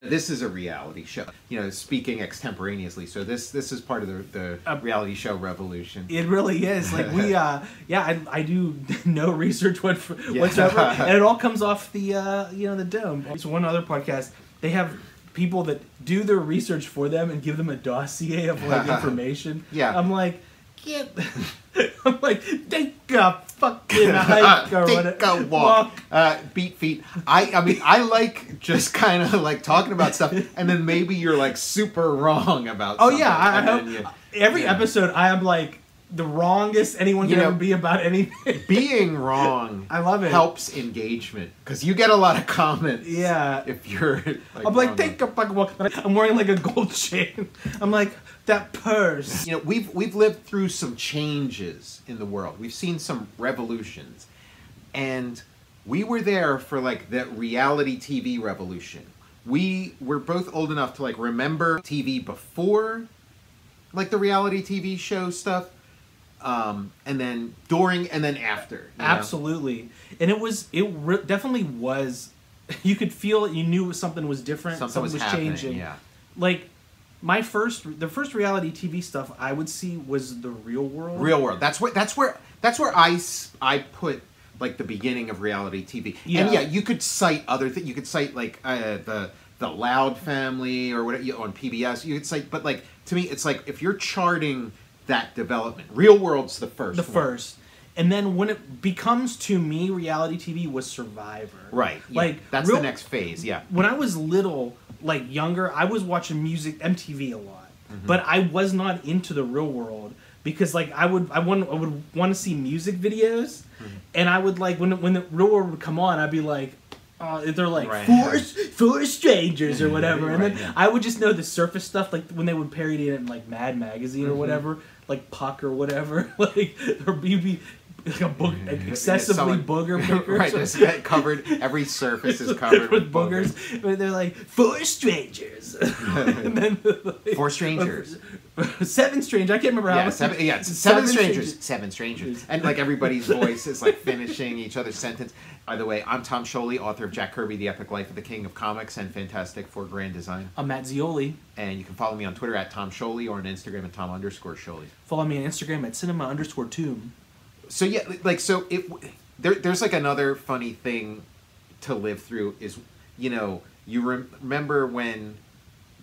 This is a reality show, you know, speaking extemporaneously. So this is part of the reality show revolution. It really is. Like I do no research whatsoever, and it all comes off the the dome. It's one other podcast. They have people that do their research for them and give them a dossier of like information. Yeah, I'm like, I'm like, take a fucking hike or take a walk. Beat feet. I mean, I like just kind of like talking about stuff, and then maybe you're like super wrong about. Oh something, yeah, I hope every episode I am like the wrongest anyone can ever be about anything. Being wrong, I love it. Helps engagement because you get a lot of comments. Yeah, if you're. Like, I'm like, take a fucking walk. I'm wearing like a gold chain. I'm like. That purse. You know, we've lived through some changes in the world. We've seen some revolutions. And we were there for like the reality TV revolution. We were both old enough to like remember TV before like the reality TV show stuff. And then during and then after. Absolutely. And it definitely was, you could feel it, you knew something was different, something was changing. Yeah. Like the first reality TV stuff I would see was the Real World. Real World. That's where I put like the beginning of reality TV. Yeah. And yeah, you could cite other things. You could cite like the Loud Family or whatever on PBS. You could cite, but like to me, it's like if you're charting that development, Real World's the first. First. And then when it becomes, to me, reality TV was Survivor. Right. Yeah. Like that's the next phase. Yeah. When I was little, like younger, I was watching MTV a lot, but I was not into the Real World because like I would want to see music videos, and I would like when the Real World would come on, I'd be like, they're like four strangers or whatever, and then I would just know the surface stuff, like when they would parody it in like Mad Magazine or whatever, like Puck or whatever, like or BB. Like excessively booger pickers. Right, just get covered. Every surface is covered with boogers. But they're like, four strangers. And then, like, 4 strangers. 7 strangers. I can't remember how many. Seven strangers. 7 strangers. And like everybody's voice is like finishing each other's sentence. By the way, I'm Tom Scioli, author of Jack Kirby, The Epic Life of the King of Comics and Fantastic Four Grand Design. I'm Matt Zeoli. And you can follow me on Twitter at Tom Scioli or on Instagram at Tom_Scioli. Follow me on Instagram at Cinema_Tomb. So yeah, like there's like another funny thing to live through is, you know, you remember when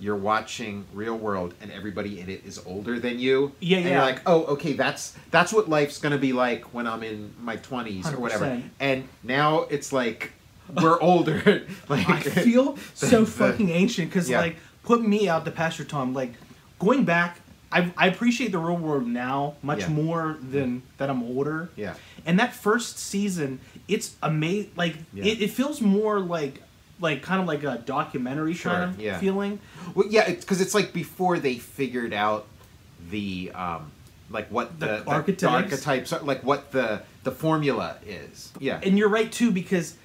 you're watching Real World and everybody in it is older than you. Yeah, and you're like, oh, okay, that's what life's gonna be like when I'm in my 20s 100%. Or whatever. And now it's like we're older. Like I feel so fucking ancient because like put me out to pasture, Tom. Like going back. I appreciate the Real World now much more than that I'm older. Yeah. And that first season, it's amazing. Like it feels more like kind of like a documentary kind of feeling. Well, yeah, because it's like before they figured out the like what the archetypes are, like what the formula is. Yeah. And you're right too, because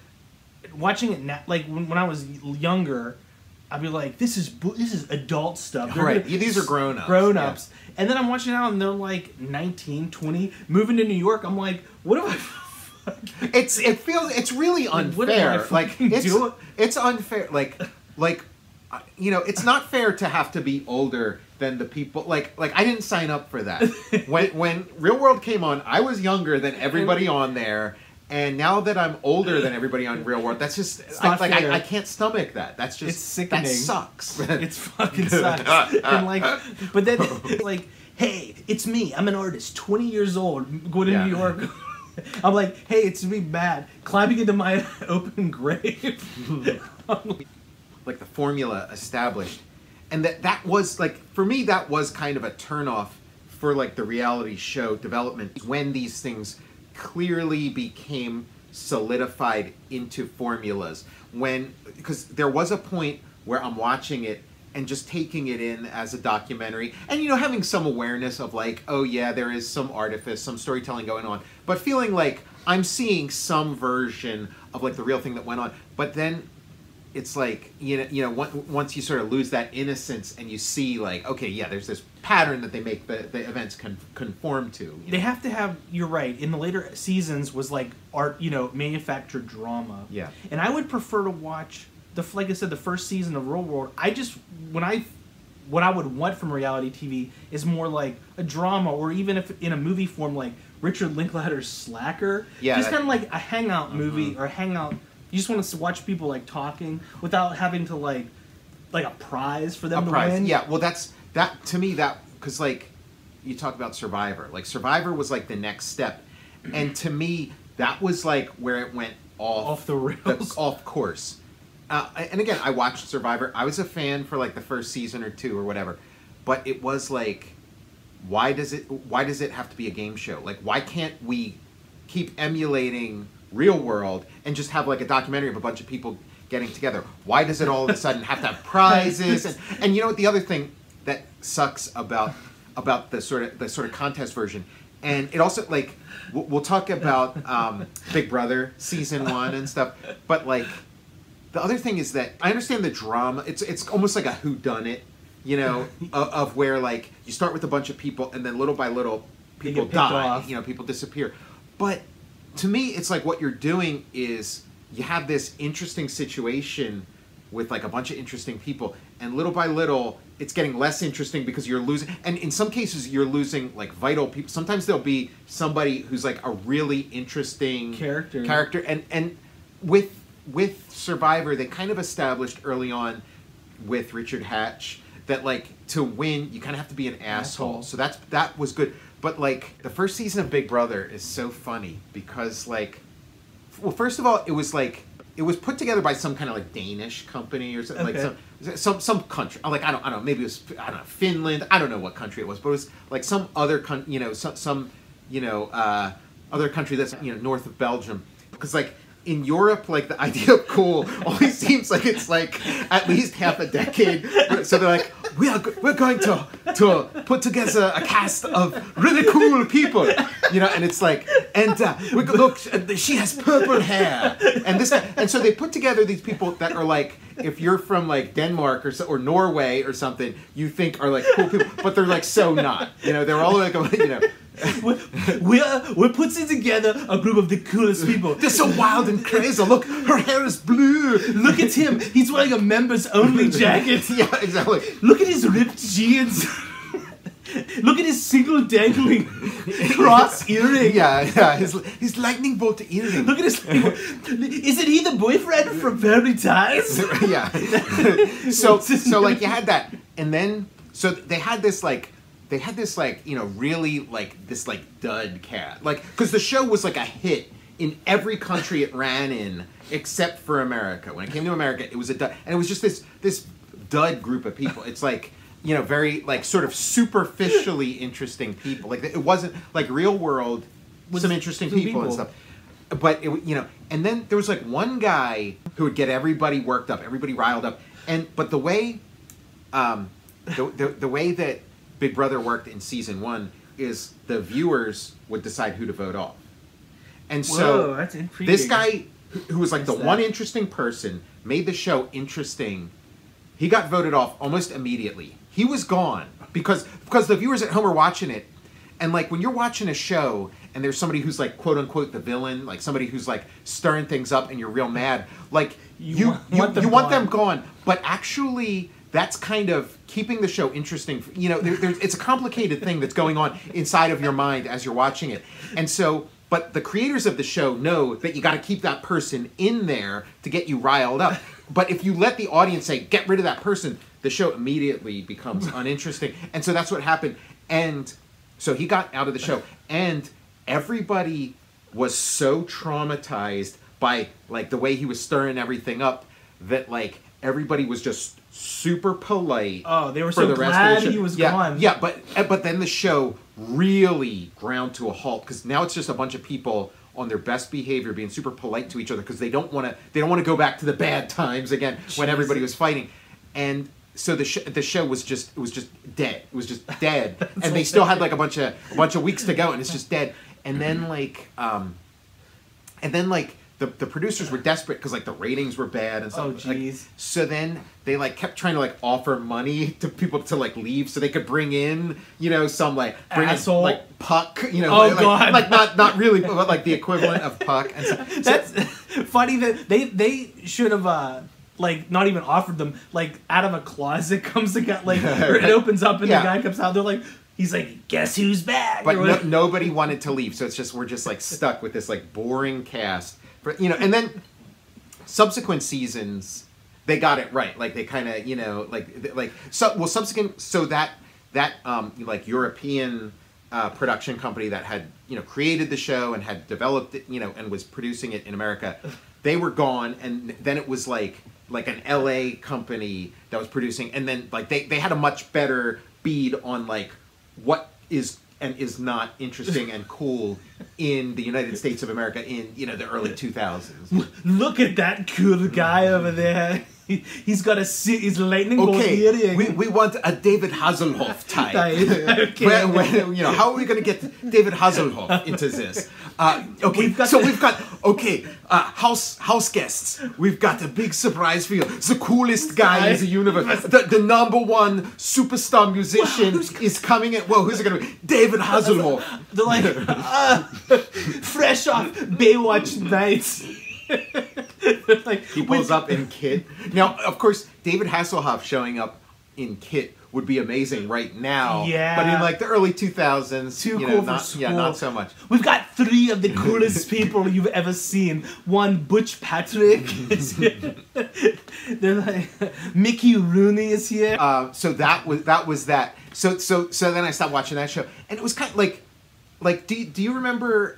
watching it now, like when I was younger. I'd be like, this is adult stuff. These are grown-ups. Grown-ups. Yeah. And then I'm watching it out and they're like 19, 20, moving to New York. I'm like, what do I... It's really unfair. Like, it's unfair. Like, you know, it's not fair to have to be older than the people. Like I didn't sign up for that. When Real World came on, I was younger than everybody on there. And now that I'm older than everybody on Real World, that's just I can't stomach that. That's just it's sickening. That sucks. It's fucking sucks. And like, but then like, hey, it's me. I'm an artist, 20 years old, going to New York. I'm like, hey, it's me, Matt, climbing into my open grave. Like the formula established, and that was like for me that was kind of a turnoff for like the reality show development when these things clearly became solidified into formulas because there was a point where I'm watching it and just taking it in as a documentary and, you know, having some awareness of like, oh yeah, there is some artifice, some storytelling going on, but feeling like I'm seeing some version of like the real thing that went on. But then it's like, you know, once you sort of lose that innocence and you see like, okay, yeah, there's this pattern that they make the events conform to. They have to have, you're right, in the later seasons was like art, you know, manufactured drama. Yeah. And I would prefer to watch like I said, the first season of Real World, what I would want from reality TV is more like a drama, or even if in a movie form, like Richard Linklater's Slacker. Yeah, just kind of like a hangout movie or hangout. You just want to watch people like talking without having to like a prize for them to win. Yeah, well, that to me, that because like you talk about Survivor, like Survivor was like the next step, and to me that was like where it went off the rails, off course. And again, I watched Survivor. I was a fan for like the first season or two or whatever, but it was like, why does it have to be a game show? Like, why can't we keep emulating Real World and just have like a documentary of a bunch of people getting together? Why does it all of a sudden have to have prizes? And you know what? The other thing that sucks about the sort of contest version, and it also like we'll talk about Big Brother season 1 and stuff, but like. The other thing is that I understand the drama. It's almost like a whodunit, you know, of where like you start with a bunch of people and then little by little people die, you know, people disappear. But to me, it's like what you're doing is you have this interesting situation with like a bunch of interesting people, and little by little it's getting less interesting because you're losing, and in some cases you're losing like vital people. Sometimes there'll be somebody who's like a really interesting character, and with Survivor, they kind of established early on with Richard Hatch that like to win you kind of have to be an asshole. So that was good. But like the first season of Big Brother is so funny because like, well, first of all, it was put together by some kind of like Danish company or something, like some country. Like I don't know, maybe it was Finland. I don't know what country it was, but it was like some other some other country that's north of Belgium, because like. In Europe, like the idea of cool always seems like it's like at least half a decade. So they're like, we're going to put together a cast of really cool people, and it's like, and look, she has purple hair, and so they put together these people that are like, if you're from like Denmark or Norway or something, you think are like cool people, but they're like so not, they're all like, We're putting together a group of the coolest people. They're so wild and crazy. Look, her hair is blue. Look at him. He's wearing a members-only jacket. Yeah, exactly. Look at his ripped jeans. Look at his single dangling cross earring. Yeah, his lightning bolt earring. Look at his. Isn't he the boyfriend from Family Ties? Yeah. So like you had that, and then so they had this really like this like dud cat, like because the show was like a hit in every country it ran in except for America. When it came to America, it was a dud, and it was just this dud group of people. It's like very like sort of superficially interesting people. Like it wasn't like Real World with some interesting people and stuff. But and then there was like one guy who would get everybody worked up, everybody riled up, but the way the way that Big Brother worked in season 1 is the viewers would decide who to vote off. And so that's intriguing. This guy who was like the one interesting person made the show interesting. He got voted off almost immediately. He was gone because the viewers at home are watching it. And like when you're watching a show and there's somebody who's like quote unquote the villain, like somebody who's like stirring things up and you're real mad, like you want them gone. But actually that's kind of keeping the show interesting. It's a complicated thing that's going on inside of your mind as you're watching it. And so, but the creators of the show know that you got to keep that person in there to get you riled up. But if you let the audience say, get rid of that person, the show immediately becomes uninteresting. And so that's what happened. And so he got out of the show. And everybody was so traumatized by like the way he was stirring everything up that like everybody was just super polite. Oh, they were so glad he was gone. Yeah, but then the show really ground to a halt because now it's just a bunch of people on their best behavior being super polite to each other because they don't want to go back to the bad times again when everybody was fighting. And so the show was just dead. It was just dead. And they still had like a bunch of weeks to go and it's just dead. And then the producers were desperate because like the ratings were bad and stuff. Oh jeez. Like, so then they like kept trying to like offer money to people to like leave so they could bring in some like asshole in, like Puck. God. Like not really, but like the equivalent of Puck. And That's funny that they should have like not even offered them, like out of a closet comes the guy, like or it opens up and the guy comes out. They're like, he's like, guess who's back? But nobody wanted to leave, so it's just we're just like stuck with this like boring cast. For, you know, and then subsequent seasons they got it right. Like they kind of subsequent so that like European production company that had created the show and had developed it and was producing it in America, they were gone, and then it was like an LA company that was producing, and then like they had a much better bead on like what is and is not interesting and cool in the United States of America in the early 2000s. Look at that cool guy over there. He's got he's lightning bolt earring. We want a David Hasselhoff type. Okay. How are we going to get David Hasselhoff into this? Okay, we've got house guests. We've got a big surprise for you. The coolest guy in the universe. The number one superstar musician is coming in. Whoa, who's it going to be? David Hasselhoff. They're like, fresh off Baywatch nights. Like, he pulls up in Kit. Now, of course, David Hasselhoff showing up in Kit would be amazing right now. Yeah. But in like the early 2000s, too cool for school. Yeah, not so much. We've got 3 of the coolest people you've ever seen. One, Butch Patrick is here. They're like, Mickey Rooney is here. So that was that. So then I stopped watching that show, and it was kind of like, do you remember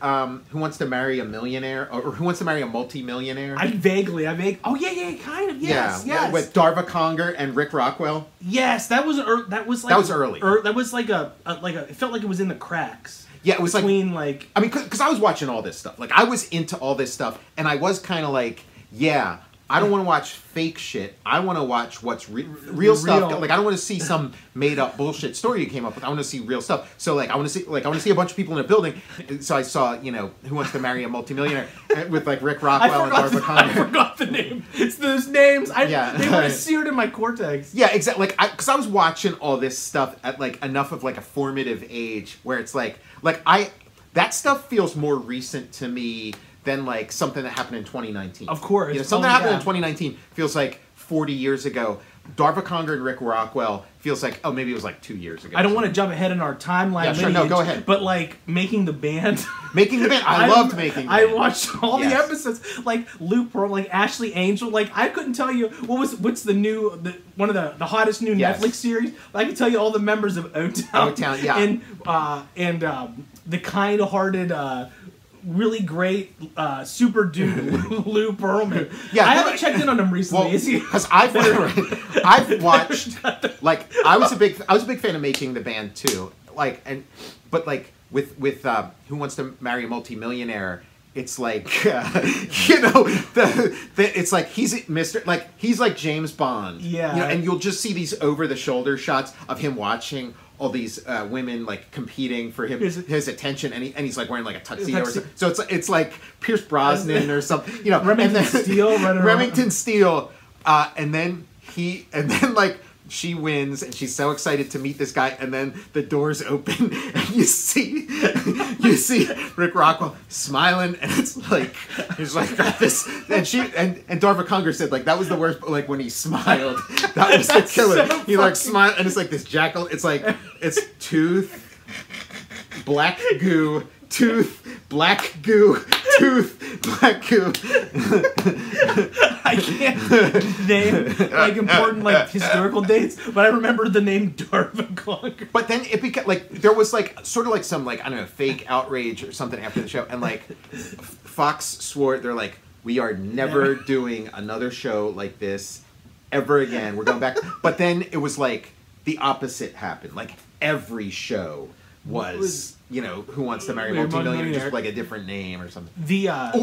Who Wants to Marry a Millionaire or Who Wants to Marry a Multi-Millionaire? I vaguely. Oh yeah, kind of. Yes, yes. With Darva Conger and Rick Rockwell. Yes, that was early. That was early. That was like a it felt like it was in the cracks. Yeah, it was between I mean, because I was watching all this stuff. Like I was into all this stuff, and I was kind of like, yeah. I don't want to watch fake shit. I want to watch what's real stuff. Like I don't want to see some made up bullshit story you came up with. I want to see real stuff. So like I want to see a bunch of people in a building. So I saw Who Wants to Marry a Multimillionaire with like Rick Rockwell and Darva Conger. I forgot the name. It's those names. They were seared in my cortex. Yeah, exactly. Like because I was watching all this stuff at like enough of like a formative age where it's like that stuff feels more recent to me than like something that happened in 2019. Of course. Something that happened in 2019 feels like 40 years ago. Darva Conger and Rick Rockwell feels like, maybe it was like 2 years ago. I don't want to jump ahead in our timeline. Yeah, sure, no, go ahead. But like Making the Band. Making the Band. I loved Making the Band. I watched all the episodes. Like Lou Pearl, like Ashley Angel. Like I couldn't tell you what's the new one of the hottest new Netflix series. I can tell you all the members of O-Town. O-Town, yeah. And the kind-hearted really great super dude Lou Pearlman. Yeah, I haven't checked in on him recently. Because I've watched I was a big fan of Making the Band too. But with Who Wants to Marry a Multimillionaire, it's like it's like he's Mr. He's like James Bond. Yeah. And you'll just see these over the shoulder shots of him watching all these women like competing for his attention, and he's like wearing like a tuxedo or something. So it's like Pierce Brosnan or something, Remington Steele, and then like she wins, and she's so excited to meet this guy, and then the doors open, and you see Rick Rockwell smiling, and it's like he's like got this, and Darva Conger said like that was the worst, but like when he smiled, that was the killer. So he like smiled, and it's like this jackal. It's like it's tooth, black goo. Tooth, black goo, tooth, black goo. I can't name like important like historical dates, but I remember the name Darva Conger. But then it became like there was like sort of like some like I don't know fake outrage or something after the show, and like Fox swore they're like we are never doing another show like this ever again. We're going back. But then it was like the opposite happened. Like every show was Who Wants to Marry a Multimillionaire, just like a different name or something.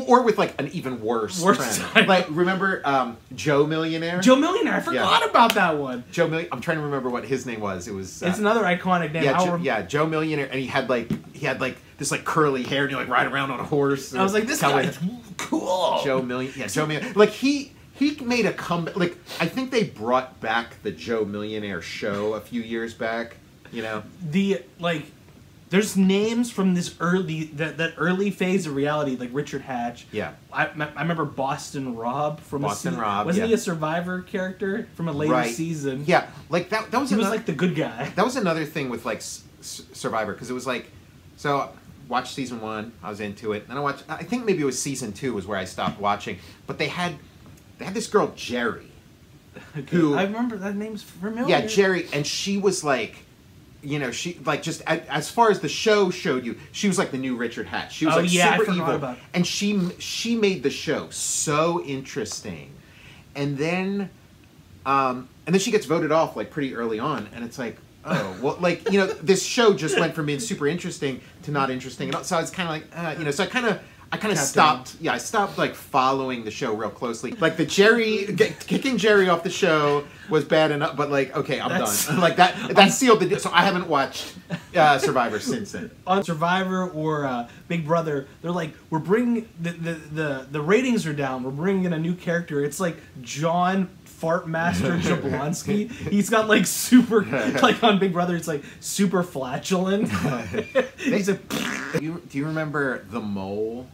Or with like an even worse trend. Like remember Joe Millionaire? Joe Millionaire, I forgot about that one. I'm trying to remember what his name was. It was it's another iconic name. Joe Millionaire, and he had like this like curly hair, and you like ride around on a horse. I was like, this guy's cool. Joe Millionaire. Like he made a comeback. Like I think they brought back the Joe Millionaire show a few years back. There's names from this that early phase of reality, like Richard Hatch. Yeah. I remember Boston Rob from Rob. Wasn't he a Survivor character from a later season? Yeah, like that was. He was like the good guy. That was another thing with like Survivor, because it was like, so watched season 1, I was into it. Then I think maybe it was season 2 was where I stopped watching. But they had this girl Jerry, who I remember that name's familiar. Yeah, Jerry, and she was like, you know, she like just as far as the show showed you, she was like the new Richard Hatch. She was super evil, and she made the show so interesting. And then she gets voted off like pretty early on, and it's like, oh well, like, you know, this show just went from being super interesting to not interesting, and so it's kind of like, you know, so I kind of stopped. Yeah, I stopped like following the show real closely. Like the kicking Jerry off the show was bad enough, but like, okay, I'm done. Like that sealed the deal. So I haven't watched Survivor since then. On Survivor or Big Brother, they're like, we're bringing the ratings are down. We're bringing in a new character. It's like John Fartmaster Jablonski. He's got like super, like on Big Brother, it's like super flatulent. He's a. Do you remember The Mole?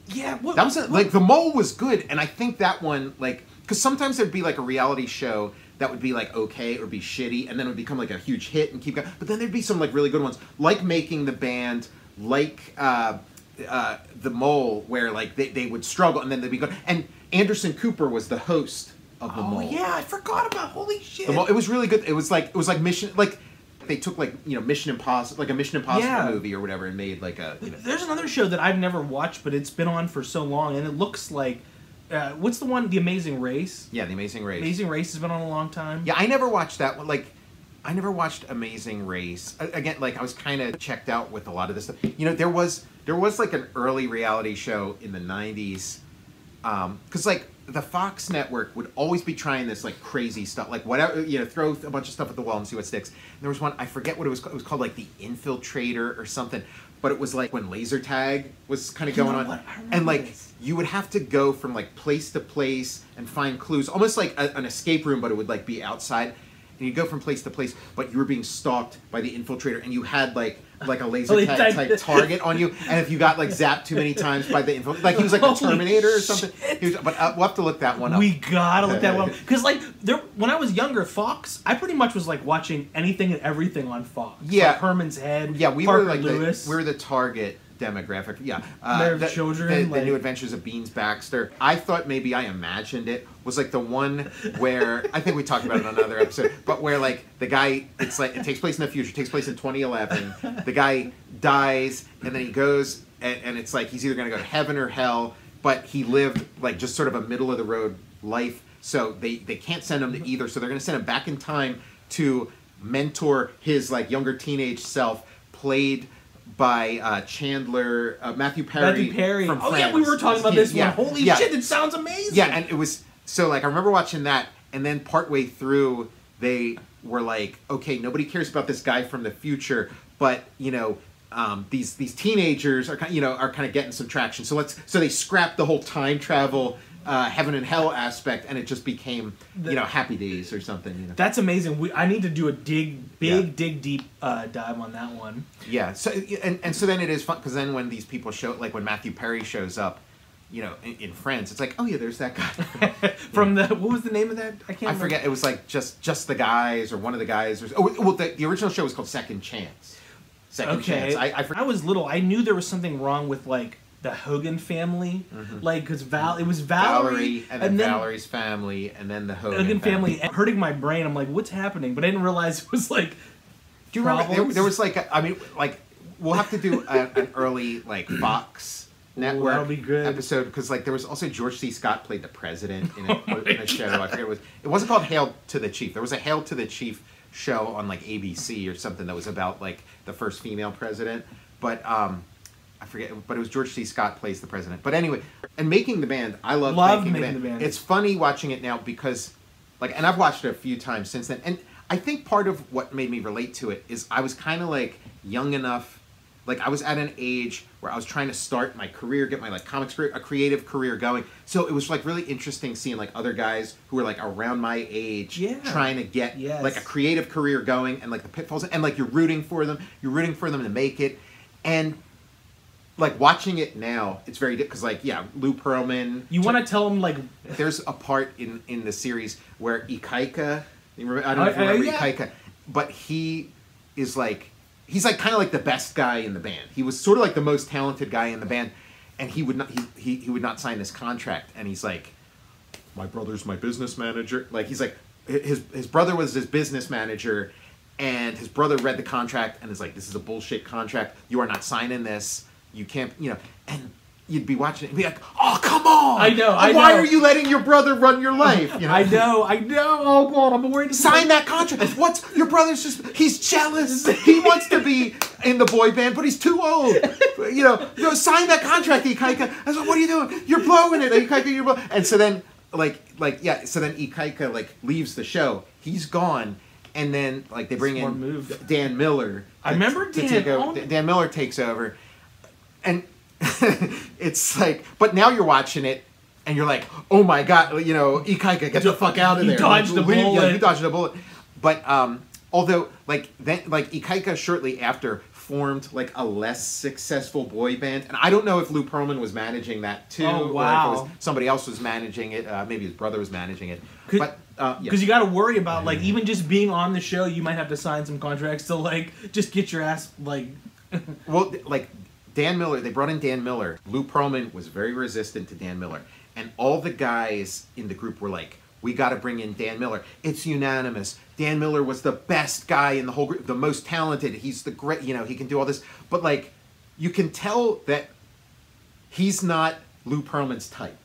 Yeah, that was like The Mole was good, and I think that one, like, because sometimes there'd be like a reality show that would be like okay or be shitty, and then it would become like a huge hit and keep going. But then there'd be some like really good ones, like Making the Band, like The Mole, where like they would struggle and then they'd be good. And Anderson Cooper was the host of The Mole. Oh yeah, I forgot about. Holy shit! The Mole, it was really good. It was like Mission, like. They took like, you know, Mission Impossible, like a Mission Impossible movie or whatever, and made like a. You know. There's another show that I've never watched, but it's been on for so long, and it looks like, what's the one? The Amazing Race. Yeah, The Amazing Race. Amazing Race has been on a long time. Yeah, I never watched that one. Like, I never watched Amazing Race. Again, like I was kind of checked out with a lot of this stuff. You know, there was like an early reality show in the '90s, because like. The Fox network would always be trying this like crazy stuff, like whatever, you know, throw a bunch of stuff at the wall and see what sticks. And there was one, I forget what it was called. It was called like The Infiltrator or something, but it was like when laser tag was kind of going on, and like you would have to go from like place to place and find clues, almost like an escape room, but it would like be outside. And you go from place to place, but you were being stalked by the infiltrator, and you had like a laser tag type target on you. And if you got like zapped too many times by the infiltrator, like he was like the Terminator or something. But we'll have to look that one up. We gotta look that one up, because like when I was younger, Fox, I pretty much was like watching anything and everything on Fox. Yeah, like Herman's Head. Yeah, we Parker were like Lewis. we were the target demographic. Yeah, the children. The New Adventures of Beans Baxter. I thought maybe I imagined it was like the one where I think we talked about it on another episode, but where like the guy, it's like it takes place in the future. It takes place in 2011. The guy dies, and then he goes, and it's like he's either going to go to heaven or hell. But he lived like just sort of a middle of the road life, so they can't send him to either. So they're going to send him back in time to mentor his like younger teenage self, played by Chandler, Matthew Perry from Friends. Yeah, we were talking about this one. Holy shit, it sounds amazing. Yeah, and it was, so like I remember watching that, and then partway through they were like, okay, nobody cares about this guy from the future, but you know, these teenagers are kind of getting some traction. So they scrapped the whole time travel heaven and hell aspect, and it just became Happy Days or something. You know. That's amazing. I need to do a dig deep dive on that one. Yeah. So and so then it is fun, because then when these people show, like when Matthew Perry shows up, you know, in Friends, it's like, oh yeah, there's that guy from the, what was the name of that? I forget. It was like just the guys, or one of the guys, or the original show was called Second Chance. Second Chance. I was little. I knew there was something wrong with like the Hogan family, like because it was Valerie, and then Valerie's family, and then the Hogan family. Hurting my brain. I'm like, what's happening? But I didn't realize it was like. Do you remember there was like we'll have to do an early like Fox Network episode, because like there was also George C. Scott played the president in a show. I forget it wasn't called Hail to the Chief. There was a Hail to the Chief show on like ABC or something that was about like the first female president, but I forget, but it was George C. Scott plays the president. But anyway, and Making the Band, I love Making the Band. It's funny watching it now because like, and I've watched it a few times since then, and I think part of what made me relate to it is I was kind of like young enough like I was at an age where I was trying to start my career, get my like comics career, a creative career going. So it was like really interesting seeing like other guys who were like around my age trying to get like a creative career going, and like the pitfalls, and like you're rooting for them to make it. And like watching it now, it's very different because like Lou Pearlman. You want to tell him like there's a part in the series where Ikaika, I don't know if you remember Ikaika, but he is like. He's like kind of like the best guy in the band. He was sort of like the most talented guy in the band, and he would not he would not sign this contract. And he's like, my brother's my business manager. Like he's like his brother was his business manager, and his brother read the contract and is like, this is a bullshit contract. You are not signing this. You can't, and you'd be watching it and be like, oh, come on. I know. Why are you letting your brother run your life? I know. Oh, God, I'm worried. Sign that contract. Your brother's he's jealous. He wants to be in the boy band, but he's too old. Sign that contract, Ikaika. I was like, what are you doing? You're blowing it, Ikaika, you're blowing. And so then, so then Ikaika, like, leaves the show. He's gone. And then, like, they bring in Dan Miller. I remember Dan. Dan Miller takes over. And it's like, but now you're watching it and you're like, oh my God, Ikaika, get the fuck out of there. He dodged the bullet. Yeah, he dodged the bullet. But although Ikaika shortly after formed like a less successful boy band, and I don't know if Lou Pearlman was managing that too, or if it was somebody else was managing it. Maybe his brother was managing it. Because you got to worry about like even just being on the show, you might have to sign some contracts to like just get your ass like. Well, like. Dan Miller, they brought in Dan Miller. Lou Pearlman was very resistant to Dan Miller. And all the guys in the group were like, we got to bring in Dan Miller. It's unanimous. Dan Miller was the best guy in the whole group, the most talented. He's the great, he can do all this. But like, you can tell that he's not Lou Pearlman's type.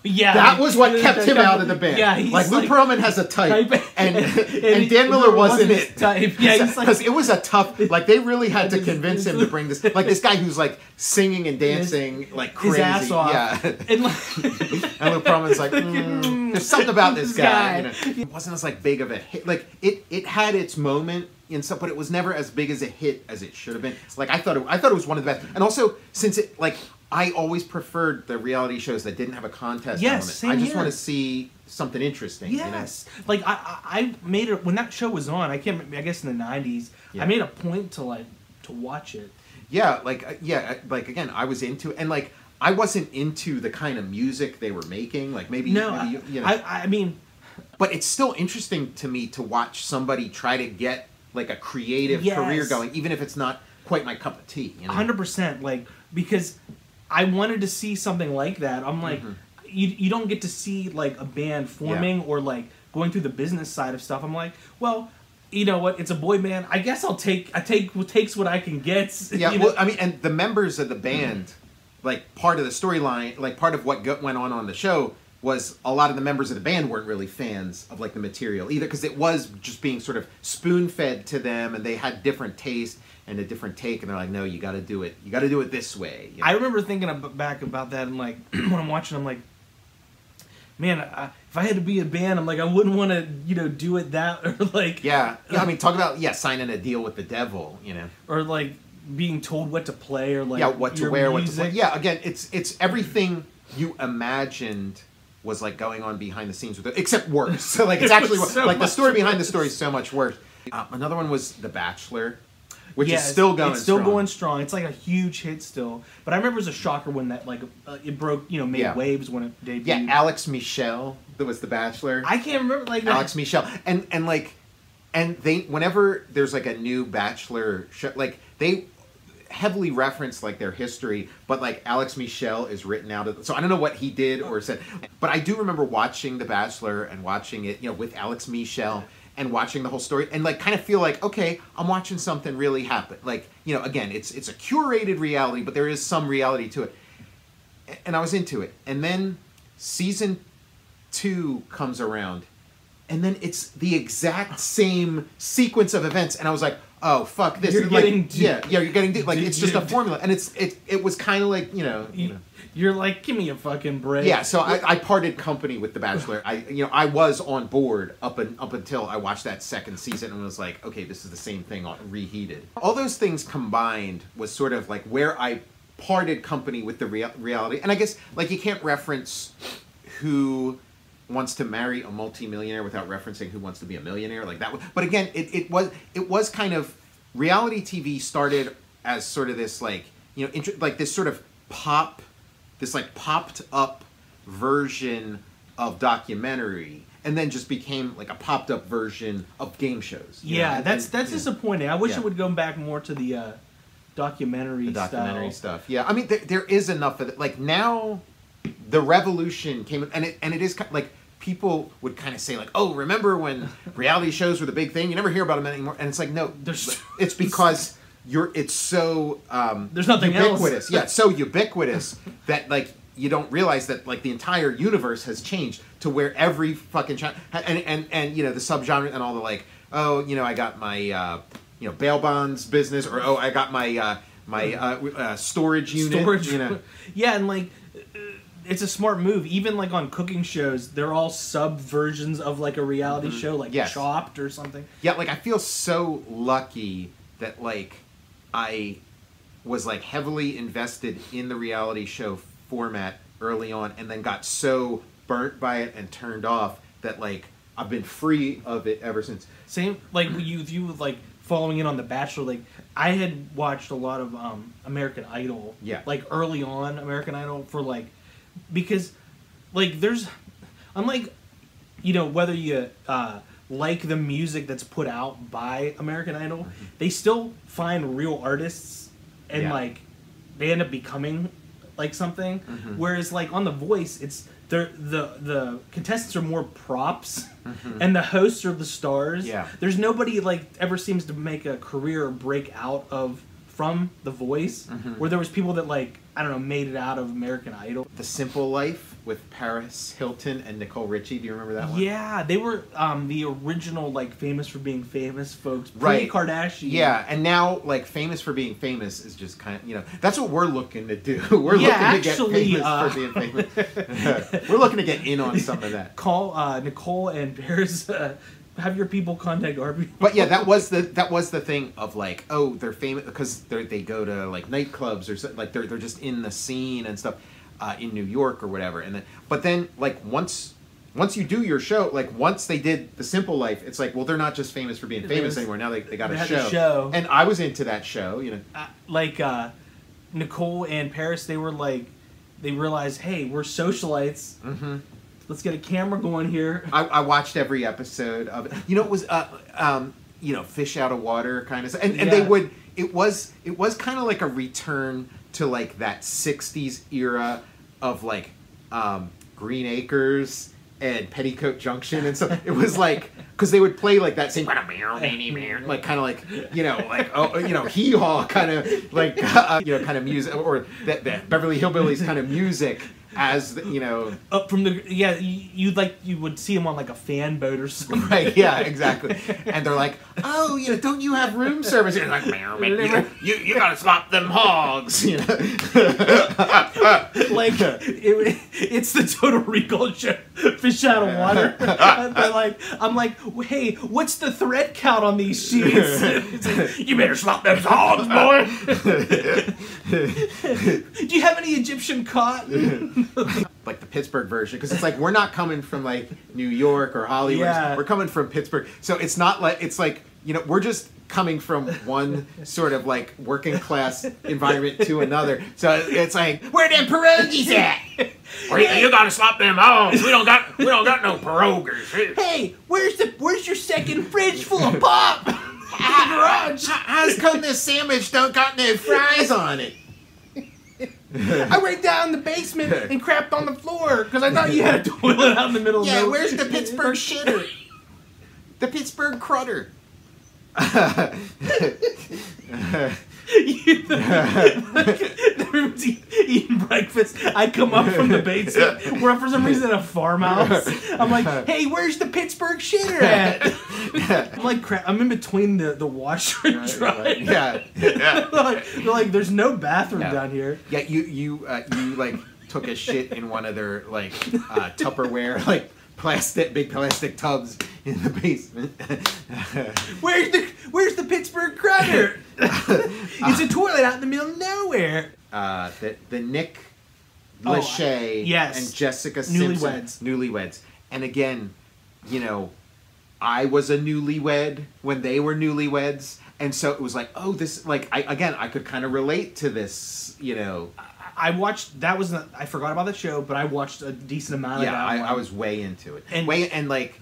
Yeah, that was what kept him out of the band. Yeah, like Lou Pearlman has a type, and Dan Miller wasn't it. Type. Yeah, because it was a tough. Like they really had to convince him to bring this. Like this guy who's like singing and dancing like crazy. His ass off. Yeah, and Lou Pearlman's like, there's something about this guy. It wasn't as like big of a hit. Like it had its moment and stuff, but it was never as big as a hit as it should have been. Like I thought it was one of the best, and also since it like. I always preferred the reality shows that didn't have a contest element. Same I just here. want to see something interesting. Yes. Like I made it when that show was on. I guess in the 90s. Yeah. I made a point to watch it. Yeah, like again, I was into it, and like I wasn't into the kind of music they were making. Like maybe I mean, but it's still interesting to me to watch somebody try to get like a creative career going, even if it's not quite my cup of tea. 100%. Like because. I wanted to see something like that. I'm like, you don't get to see like a band forming or like going through the business side of stuff. I'm like, well, you know what? It's a boy band. I guess I take what takes what I can get. Yeah, well, I mean, and the members of the band, like part of the storyline, like part of what went on the show was a lot of the members of the band weren't really fans of like the material either, because it was just being sort of spoon fed to them, and they had different taste and a different take, and they're like, no, you got to do it. You got to do it this way. I remember thinking back about that, and like when I'm watching, I'm like, man, if I had to be a band, I'm like, I wouldn't want to, do it that, or like, yeah. I mean, talk about signing a deal with the devil, or like being told what to play, or like what to wear, what to play. Yeah, again, it's everything you imagined was like going on behind the scenes with it, except worse. So like it's actually like the story behind the story is so much worse. Another one was The Bachelor. Which is still going strong. It's still going strong. It's like a huge hit still. But I remember it was a shocker when that, like, it broke, made waves when it debuted. Yeah, Alex Michel, that was The Bachelor. I can't remember, like... Alex Michel. And they, whenever there's, like, a new Bachelor show, like, they heavily reference, like, their history, but, like, Alex Michel is written out of... So I don't know what he did or said. But I do remember watching The Bachelor and watching it, with Alex Michel... and watching the whole story, and like kind of feel like, okay, I'm watching something really happen. Like, again, it's a curated reality, but there is some reality to it. And I was into it. And then season 2 comes around, and then it's the exact same sequence of events, and I was like, oh fuck this. You're getting you're getting like it's just a formula, and it was kind of like you know. You're like, give me a fucking break. Yeah, so I parted company with The Bachelor. I was on board up until I watched that second season and was like, okay, this is the same thing reheated. All those things combined was sort of like where I parted company with the reality. And I guess like you can't reference Who Wants to Marry a Multimillionaire without referencing Who Wants to Be a Millionaire, like that. But again, it was kind of reality TV started as sort of this like like this sort of popped up version of documentary, and then just became like a popped up version of game shows. Yeah, that's disappointing. I wish it would go back more to the documentary stuff. Yeah, I mean there is enough of it. Like now, the revolution came, and it is like people would kind of say like, oh, remember when reality shows were the big thing? You never hear about them anymore. And it's like, no, it's because it's so there's nothing ubiquitous. else. Yeah, so ubiquitous that like you don't realize that like the entire universe has changed to where every fucking and the subgenre and all the like, oh, I got my bail bonds business, or oh, I got my storage unit. Yeah, and like it's a smart move. Even like on cooking shows, they're all sub versions of like a reality show, like Chopped or something. Yeah, like I feel so lucky that like I was like heavily invested in the reality show format early on, and then got so burnt by it and turned off that like I've been free of it ever since. Same like you like following in on The Bachelor. Like I had watched a lot of American Idol. Yeah. Like early on American Idol for like because like there's unlike whether you like the music that's put out by American Idol, they still find real artists and like they end up becoming like something. Whereas like on The Voice, it's the contestants are more props and the hosts are the stars. Yeah. There's nobody like ever seems to make a career or break out from The Voice, where there was people that like, I don't know, made it out of American Idol. The Simple Life with Paris Hilton and Nicole Richie. Do you remember that one? Yeah, they were the original like Famous for Being Famous folks. Right. Pre-Kardashian. Yeah, and now like Famous for Being Famous is just kind of, that's what we're looking to do. We're looking to get famous for being famous. We're looking to get in on some of that. Call Nicole and Paris. Have your people contact our people. But yeah, that was the thing of like, oh, they're famous because they go to like nightclubs or something, like they're just in the scene and stuff in New York or whatever. And then like once you do your show, like once they did The Simple Life, it's like, well, they're not just famous for being famous anymore. Now they got a show. And I was into that show, like Nicole and Paris, they were like, they realized, hey, we're socialites. Let's get a camera going here. I watched every episode of it. It was fish out of water kind of, and they would. It was kind of like a return to like that '60s era of like Green Acres and Petticoat Junction and stuff. It was like because they would play like that same kind of like kind of like hee haw kind of like kind of music, or that Beverly Hillbillies kind of music. As up from the you would see them on like a fan boat or something. Right? Yeah, exactly. And they're like, oh, don't you have room service? And you're like, you gotta slop them hogs. Like it's the Total Recall show, Fish Out of Water. I'm like, hey, what's the thread count on these sheets? Like, you better slop them hogs, boy. Do you have any Egyptian cotton? Like the Pittsburgh version, because it's like we're not coming from like New York or Hollywood. Yeah. We're coming from Pittsburgh, so it's not like we're just coming from one sort of like working class environment to another. So it's like, where them pierogies at? You gotta slop them hogs. We don't got no pierogies. Hey, where's your second fridge full of pop? Garage. How's come this sandwich don't got no fries on it? I went down in the basement and crapped on the floor because I thought you had a toilet out in the middle of nowhere. Where's the Pittsburgh shitter? The Pittsburgh crutter. Everyone's eating breakfast. I come up from the basement. We're for some reason at a farmhouse. I'm like, hey, where's the Pittsburgh shitter at? I'm like, crap. I'm in between the washer and dryer. Yeah. they're like, there's no bathroom down here. Yeah, you like took a shit in one of their like Tupperware like big plastic tubs in the basement. Where's the Pittsburgh Critter? It's a toilet out in the middle of nowhere. The Nick Lachey and Jessica Simpson newlyweds. And again, you know, I was a newlywed when they were newlyweds, and so it was like, oh, this like I could kind of relate to this, you know. I watched I forgot about the show, but I watched a decent amount of that. I was way into it. And like,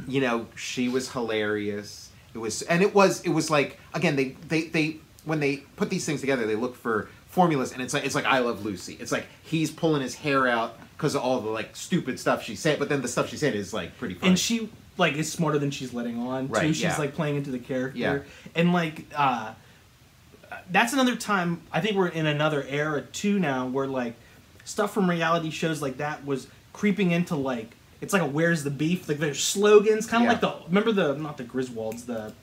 you know, she was hilarious. It was like, again, they when they put these things together, they look for formulas, and it's like I Love Lucy. It's like he's pulling his hair out because of all the like stupid stuff she said, but then the stuff she said is like pretty funny. And she like is smarter than she's letting on too. She's like playing into the character, and like that's another time. I think we're in another era too now, where like stuff from reality shows like that was creeping into like, it's like a Where's the Beef? Like there's slogans, kind of like remember not the Griswolds, the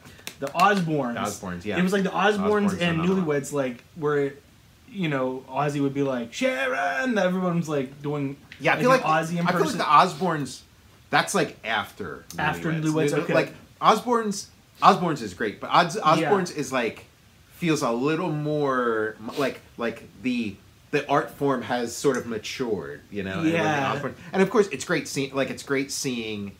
Osbournes. The Osbournes, yeah. It was like the Osbournes and Newlyweds, like where, you know, Ozzy would be like, Sharon! Everyone's like doing I feel like Ozzy impression. I feel like the Osbournes, that's like after Newlyweds. Okay. Like Osbournes is great, but Osbournes is like, feels a little more like the art form has sort of matured, you know. And of course it's great seeing,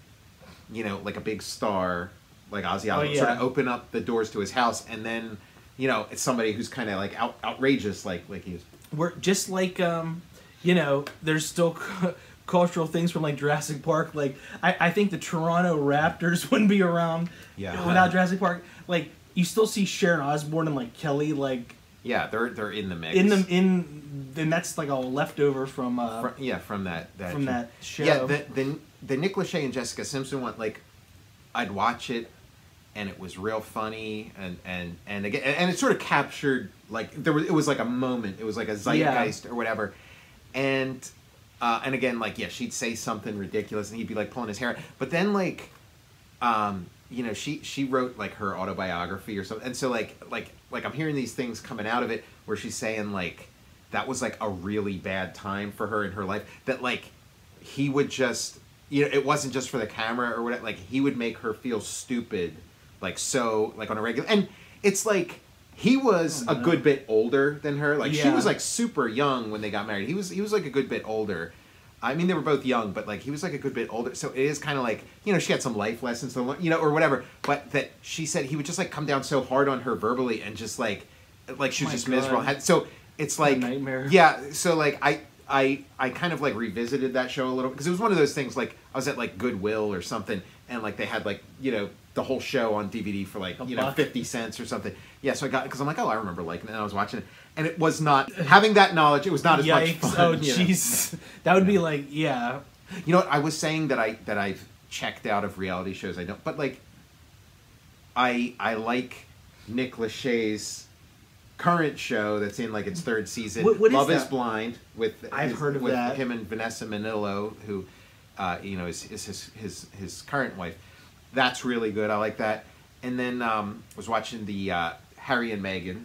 you know, like a big star like Ozzy Osbourne sort of open up the doors to his house, and then, you know, it's somebody who's kind of like outrageous like he is. We're just like you know, there's still cultural things from like Jurassic Park. Like I think the Toronto Raptors wouldn't be around without Jurassic Park. Like you still see Sharon Osbourne and like Kelly, like they're in the mix. And that's like a leftover from from that show. Yeah, the Nick Lachey and Jessica Simpson one, like I'd watch it and it was real funny, and again, and it sort of captured like it was like a moment, it was like a zeitgeist or whatever, and again, like she'd say something ridiculous and he'd be like pulling his hair out, but then like you know, she wrote like her autobiography or something, and so like I'm hearing these things coming out of it where she's saying like that was like a really bad time for her in her life, that like he would just, you know, it wasn't just for the camera or whatever, like he would make her feel stupid, like so, like on a regular, and it's like he was a good bit older than her, like she was like super young when they got married. He was like a good bit older. I mean, they were both young, but like he was like a good bit older, so it is kind of like, you know, she had some life lessons to learn, you know, or whatever. But that she said he would just like come down so hard on her verbally, and just like she was just miserable. So it's like nightmare. Yeah. So like I kind of like revisited that show a little, because it was one of those things, like I was at like Goodwill or something, and like they had like, you know, the whole show on DVD for like, you know, 50 cents or something. Yeah, so I got, because I'm like, oh, I remember liking it, and I was watching it, and it was not, having that knowledge, it was not as much fun. Oh, jeez. That would be like, You know what, I was saying that I've checked out of reality shows, I don't, but like, I like Nick Lachey's current show that's in like its third season, what Love is is Blind, with heard of with that. him and Vanessa Manillo, who you know, is his current wife. That's really good. I like that. And then was watching the Harry and Meghan.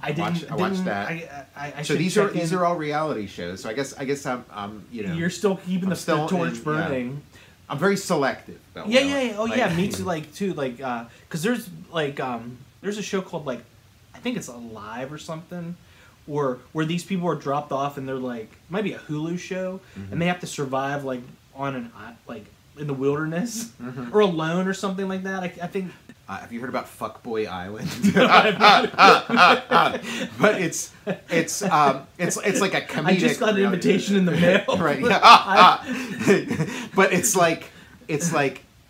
I watched that. I so these are all reality shows. So I guess I'm you know, you're still keeping the torch burning. Yeah. I'm very selective. Oh yeah, me too. Like because there's like there's a show called like, I think it's Alive or something, or where these people are dropped off and they're like, it might be a Hulu show, and they have to survive like on an like in the wilderness or alone or something like that. I think. Have you heard about Fuckboy Island? But it's like a comedic. I just got an invitation in the mail. Right. But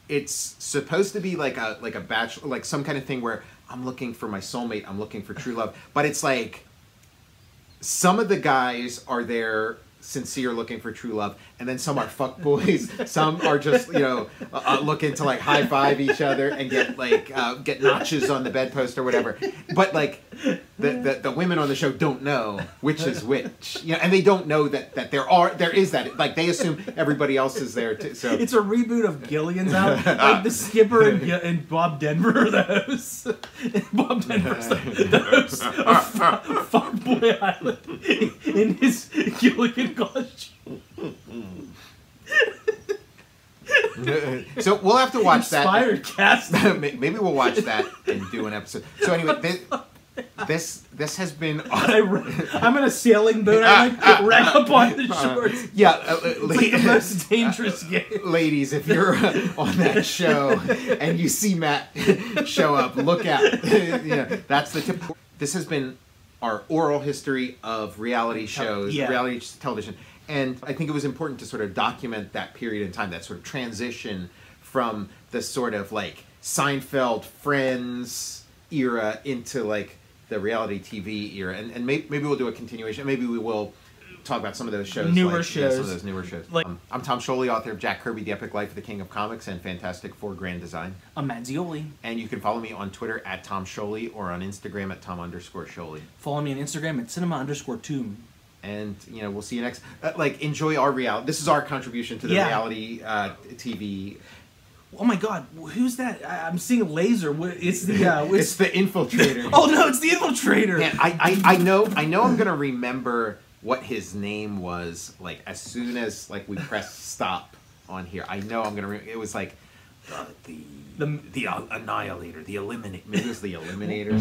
it's supposed to be like a bachelor, like some kind of thing where I'm looking for my soulmate, I'm looking for true love. But it's like some of the guys are there sincere, looking for true love, and then some are fuck boys. Some are just looking to like high five each other and get notches on the bedpost or whatever. But like the women on the show don't know which is which, and they don't know that there is that, like they assume everybody else is there too. So it's a reboot of Gilligan's Island. Like the skipper and Bob Denver are the hosts. And Bob Denver's the host of Fuck Boy Island in his Gilligan costume. So we'll have to watch Inspired cast. Maybe we'll watch that and do an episode. So anyway, this has been. I'm in a sailing boat. I like wreck up on the shores. Yeah, it's like the most dangerous game. Ladies, if you're on that show and you see Matt show up, look out. That's the tip. This has been our oral history of reality shows, reality television. And I think it was important to sort of document that period in time, that sort of transition from the sort of like Seinfeld, Friends era into like the reality TV era. And maybe we'll do a continuation. Maybe we will talk about some of those shows. Newer shows. Some of those newer shows. I'm Tom Scioli, author of Jack Kirby, The Epic Life of the King of Comics and Fantastic Four Grand Design. I'm Matt Zeoli. And you can follow me on Twitter at Tom Scioli or on Instagram at Tom_Scioli. Follow me on Instagram at Cinema_Tomb. And we'll see you next. Enjoy our reality. This is our contribution to the reality TV. Oh my God, who's that? I'm seeing Laser. It's the it's the Infiltrator. Oh no, it's the Infiltrator. Man, I know I'm gonna remember what his name was. Like as soon as we press stop on here, I know I'm gonna. It was like the Annihilator, the Eliminator. Maybe it was the Eliminator.